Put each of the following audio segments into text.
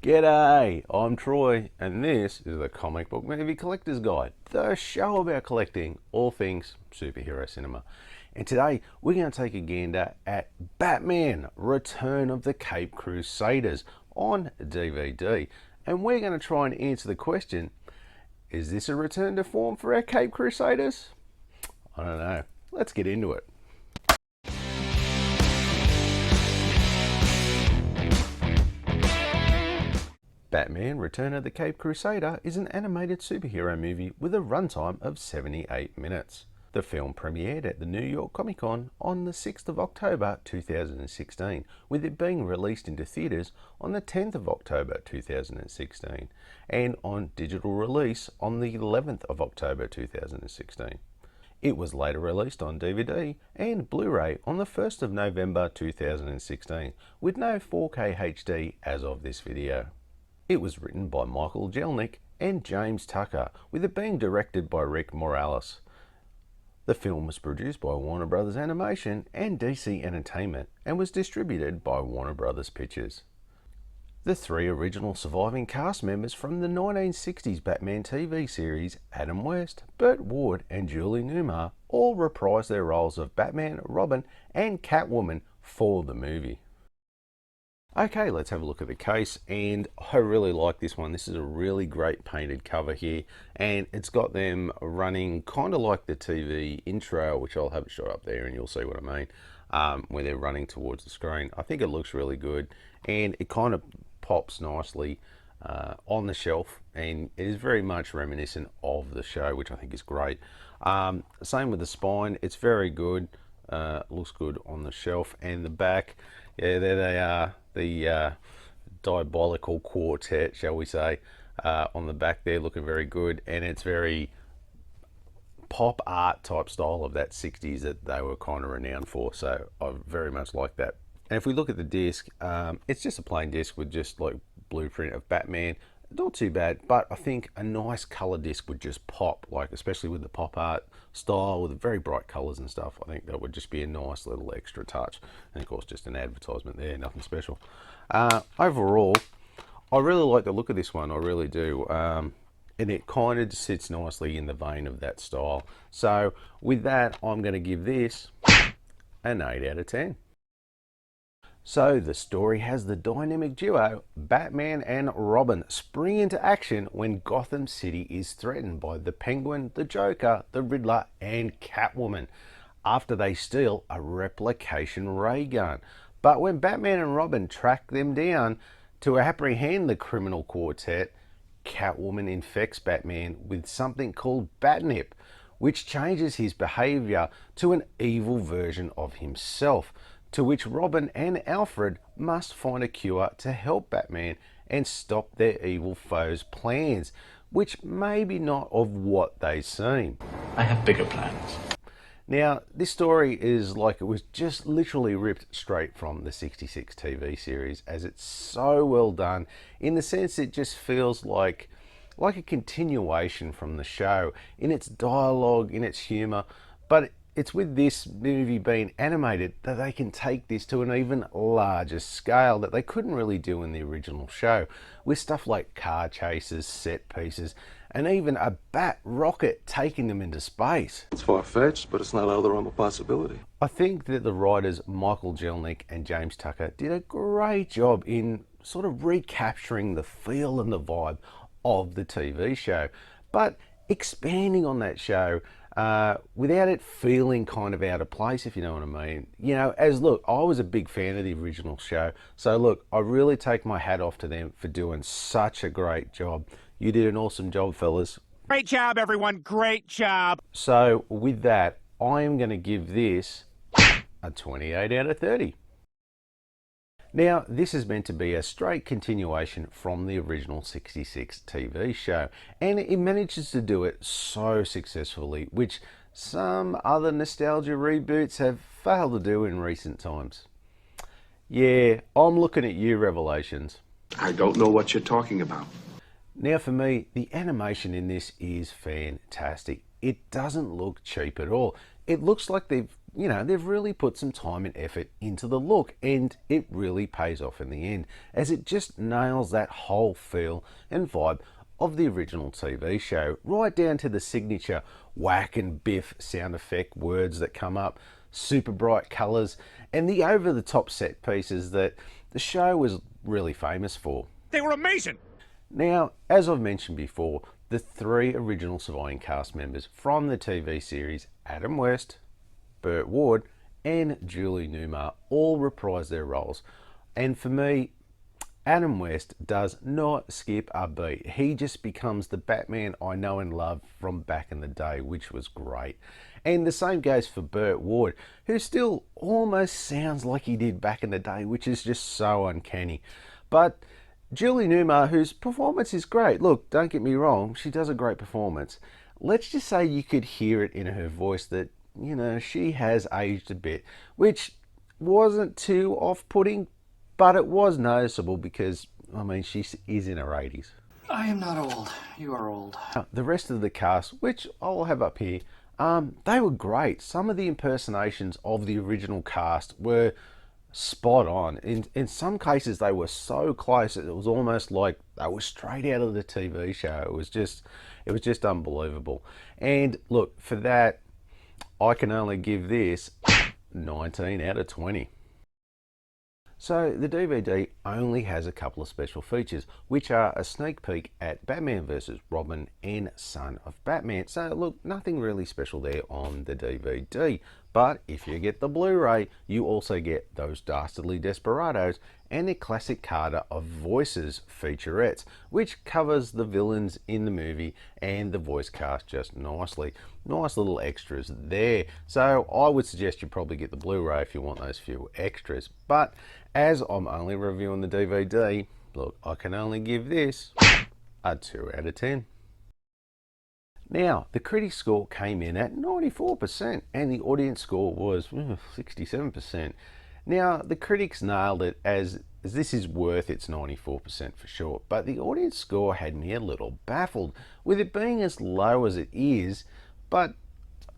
G'day, I'm Troy, and this is the Comic Book Movie Collector's Guide, the show about collecting all things superhero cinema. And today we're going to take a gander at Batman, Return of the Caped Crusaders on DVD. And we're going to try and answer the question, is this a return to form for our Caped Crusaders? I don't know. Let's get into it. Batman Return of the Caped Crusader is an animated superhero movie with a runtime of 78 minutes. The film premiered at the New York Comic Con on the 6th of October 2016, with it being released into theatres on the 10th of October 2016 and on digital release on the 11th of October 2016. It was later released on DVD and Blu-ray on the 1st of November 2016 with no 4K HD as of this video. It was written by Michael Jelenic and James Tucker, with it being directed by Rick Morales. The film was produced by Warner Brothers Animation and DC Entertainment and was distributed by Warner Brothers Pictures. The three original surviving cast members from the 1960s Batman TV series, Adam West, Burt Ward and Julie Newmar, all reprised their roles of Batman, Robin and Catwoman for the movie. Okay, let's have a look at the case, and I really like this one. This is a really great painted cover here, and it's got them running kind of like the TV intro, which I'll have it shot up there and you'll see what I mean, where they're running towards the screen. I think it looks really good, and it kind of pops nicely on the shelf, and it is very much reminiscent of the show, which I think is great. Same with the spine, it's very good. Looks good on the shelf, and the back, yeah, there they are, the diabolical quartet, shall we say, on the back there, looking very good, and it's very pop art type style of that 60s that they were kind of renowned for, so I very much like that. And if we look at the disc, it's just a plain disc with just like blueprint of Batman. Not too bad, but I think a nice color disc would just pop, like especially with the pop art style with the very bright colors and stuff. I think that would just be a nice little extra touch. And of course, just an advertisement there, nothing special. Overall, I really like the look of this one, I really do. And it kind of sits nicely in the vein of that style. So with that, I'm going to give this an 8 out of 10. So the story has the dynamic duo Batman and Robin spring into action when Gotham City is threatened by the Penguin, the Joker, the Riddler and Catwoman after they steal a replication ray gun. But when Batman and Robin track them down to apprehend the criminal quartet, Catwoman infects Batman with something called Batnip, which changes his behavior to an evil version of himself, to which Robin and Alfred must find a cure to help Batman and stop their evil foes' plans, which may be not of what they seem. I have bigger plans. Now, this story is like it was just literally ripped straight from the 66 TV series, as it's so well done in the sense it just feels like a continuation from the show in its dialogue, in its humor, but it's with this movie being animated that they can take this to an even larger scale that they couldn't really do in the original show, with stuff like car chases, set pieces, and even a bat rocket taking them into space. It's far-fetched, but it's not out of the realm of possibility. I think that the writers Michael Jelenic and James Tucker did a great job in sort of recapturing the feel and the vibe of the TV show, but expanding on that show without it feeling kind of out of place, if you know what I mean. You know, look, I was a big fan of the original show, so look, I really take my hat off to them for doing such a great job. You did an awesome job, fellas. Great job, everyone, great job. So with that, I am going to give this a 28 out of 30. Now, this is meant to be a straight continuation from the original 66 TV show, and it manages to do it so successfully, which some other nostalgia reboots have failed to do in recent times. Yeah, I'm looking at you, Revelations. I don't know what you're talking about. Now for me, the animation in this is fantastic. It doesn't look cheap at all. It looks like they've you know, they've really put some time and effort into the look, and it really pays off in the end, as it just nails that whole feel and vibe of the original TV show, right down to the signature whack and biff sound effect words that come up, super bright colours, and the over-the-top set pieces that the show was really famous for. They were amazing! Now, as I've mentioned before, the three original surviving cast members from the TV series, Adam West, Burt Ward, and Julie Newmar, all reprise their roles. And for me, Adam West does not skip a beat. He just becomes the Batman I know and love from back in the day, which was great. And the same goes for Burt Ward, who still almost sounds like he did back in the day, which is just so uncanny. But Julie Newmar, whose performance is great, look, don't get me wrong, she does a great performance. Let's just say you could hear it in her voice that, you know, she has aged a bit, which wasn't too off-putting, but it was noticeable because, I mean, she is in her 80s. I am not old. You are old. The rest of the cast, which I'll have up here, they were great. Some of the impersonations of the original cast were spot on. In some cases, they were so close it was almost like they were straight out of the TV show. It was just unbelievable. And look, for that, I can only give this 19 out of 20. So the DVD only has a couple of special features, which are a sneak peek at Batman vs. Robin and Son of Batman. So look, nothing really special there on the DVD. But if you get the Blu-ray, you also get those Dastardly Desperados and a classic Carter of Voices featurettes, which covers the villains in the movie and the voice cast just nicely. Nice little extras there. So I would suggest you probably get the Blu-ray if you want those few extras. But as I'm only reviewing the DVD, look, I can only give this a 2 out of 10. Now, the critic score came in at 94% and the audience score was 67%. Now, the critics nailed it as this is worth its 94% for sure, but the audience score had me a little baffled with it being as low as it is. But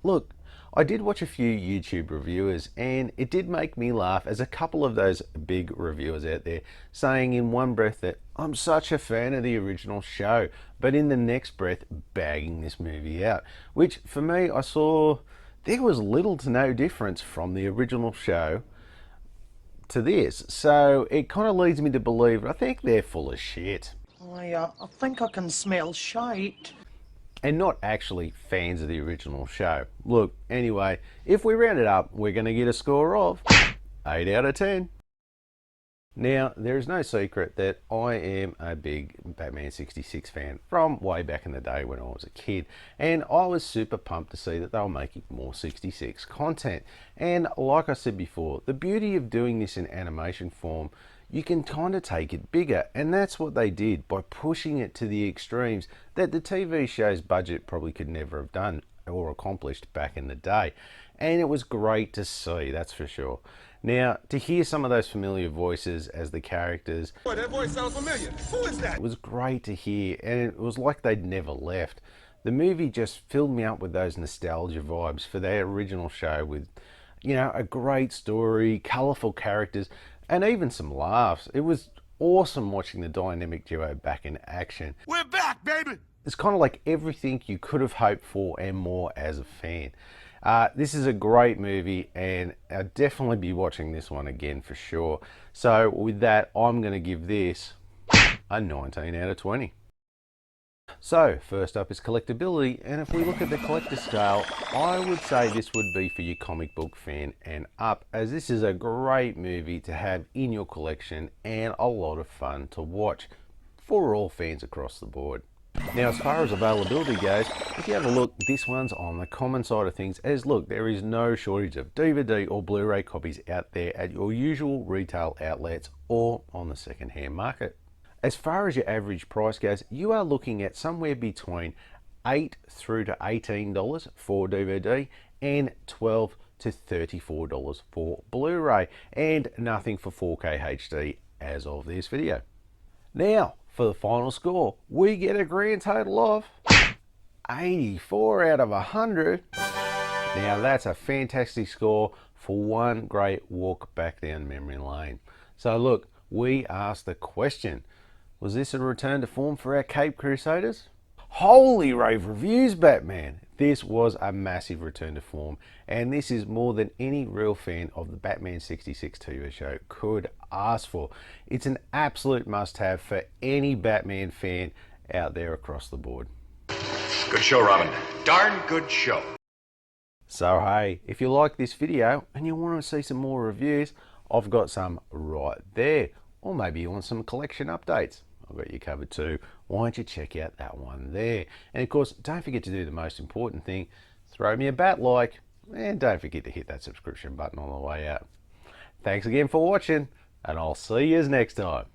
look, I did watch a few YouTube reviewers and it did make me laugh, as a couple of those big reviewers out there saying in one breath that I'm such a fan of the original show, but in the next breath bagging this movie out, which for me, I saw there was little to no difference from the original show to this. So it kind of leads me to believe I think they're full of shit. I think I can smell shite. And not actually fans of the original show. Look, anyway, if we round it up, we're going to get a score of 8 out of 10. Now, there is no secret that I am a big Batman 66 fan from way back in the day when I was a kid, and I was super pumped to see that they were making more 66 content. And like I said before, the beauty of doing this in animation form, you can kind of take it bigger, and that's what they did by pushing it to the extremes that the TV show's budget probably could never have done or accomplished back in the day. And it was great to see, that's for sure. Now, to hear some of those familiar voices as the characters, Boy, that voice sounds familiar. Who is that? it was great to hear, and it was like they'd never left. The movie just filled me up with those nostalgia vibes for their original show with, you know, a great story, colourful characters, and even some laughs. It was awesome watching the dynamic duo back in action. We're back, baby! It's kind of like everything you could have hoped for and more as a fan. This is a great movie, and I'll definitely be watching this one again for sure. So with that, I'm going to give this a 19 out of 20. So first up is collectability, and if we look at the collector scale, I would say this would be for your comic book fan and up, as this is a great movie to have in your collection and a lot of fun to watch for all fans across the board. Now, as far as availability goes, if you have a look, this one's on the common side of things, as look, there is no shortage of DVD or Blu-ray copies out there at your usual retail outlets or on the second-hand market. As far as your average price goes, you are looking at somewhere between $8 through to $18 for DVD and $12 to $34 for Blu-ray, and nothing for 4K HD as of this video. Now, for the final score, we get a grand total of 84 out of 100. Now that's a fantastic score for one great walk back down memory lane. So look, we asked the question, was this a return to form for our Caped Crusaders? Holy rave reviews, Batman! This was a massive return to form, and this is more than any real fan of the Batman 66 TV show could ask for. It's an absolute must-have for any Batman fan out there across the board. Good show, Robin. Darn good show. So hey, if you like this video and you want to see some more reviews, I've got some right there. Or maybe you want some collection updates, I've got you covered too. Why don't you check out that one there? And of course, don't forget to do the most important thing, throw me a bat like, and don't forget to hit that subscription button on the way out. Thanks again for watching, and I'll see you next time.